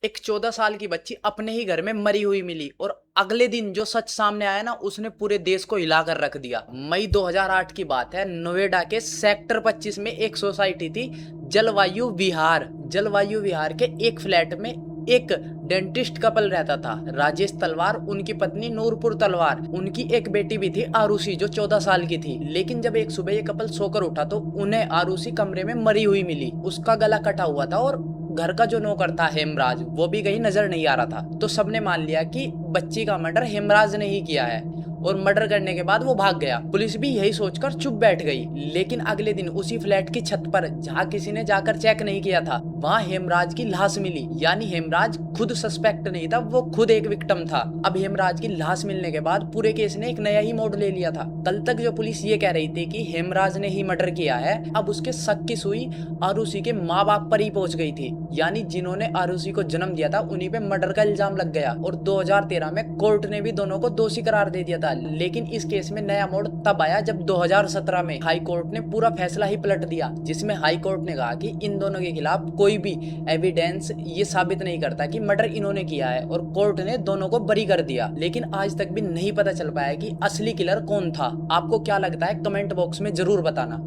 एक 14 साल की बच्ची अपने ही घर में मरी हुई मिली और अगले दिन जो सच सामने आया ना उसने पूरे देश को हिला कर रख दिया। मई 2008 की बात है। नोएडा के सेक्टर 25 में एक सोसाइटी थी, जलवायु विहार। जलवायु विहार के एक फ्लैट में एक डेंटिस्ट कपल रहता था, राजेश तलवार, उनकी पत्नी नूरपुर तलवार। उनकी एक बेटी भी थी, आरुषि, जो 14 साल की थी। लेकिन जब एक सुबह ये कपल सोकर उठा तो उन्हें आरुषि कमरे में मरी हुई मिली। उसका गला कटा हुआ था और घर का जो नौकर था हेमराज, वो भी कहीं नजर नहीं आ रहा था। तो सबने मान लिया कि बच्ची का मर्डर हेमराज ने ही किया है और मर्डर करने के बाद वो भाग गया। पुलिस भी यही सोचकर चुप बैठ गई। लेकिन अगले दिन उसी फ्लैट की छत पर, जहाँ किसी ने जाकर चेक नहीं किया था, वहाँ हेमराज की लाश मिली। यानी हेमराज खुद सस्पेक्ट नहीं था, वो खुद एक विक्टिम था। अब हेमराज की लाश मिलने के बाद पूरे केस ने एक नया ही मोड़ ले लिया था। कल तक जो पुलिस ये कह रही थी कि हेमराज ने ही मर्डर किया है, अब उसके शक की सुई आरुषि के माँ बाप पर ही पहुंच गई थी। यानी जिन्होंने आरुषि को जन्म दिया था उन्हीं पे मर्डर का इल्जाम लग गया और 2013 में कोर्ट ने भी दोनों को दोषी करार दे दिया था। लेकिन इस केस में नया मोड़ तब आया जब 2017 में हाई कोर्ट ने पूरा फैसला ही पलट दिया, जिसमें हाई कोर्ट ने कहा कि इन दोनों के खिलाफ कोई भी एविडेंस ये साबित नहीं करता कि मर्डर इन्होंने किया है और कोर्ट ने दोनों को बरी कर दिया। लेकिन आज तक भी नहीं पता चल पाया कि असली किलर कौन था। आपको क्या लगता है? कमेंट बॉक्स में जरूर बताना।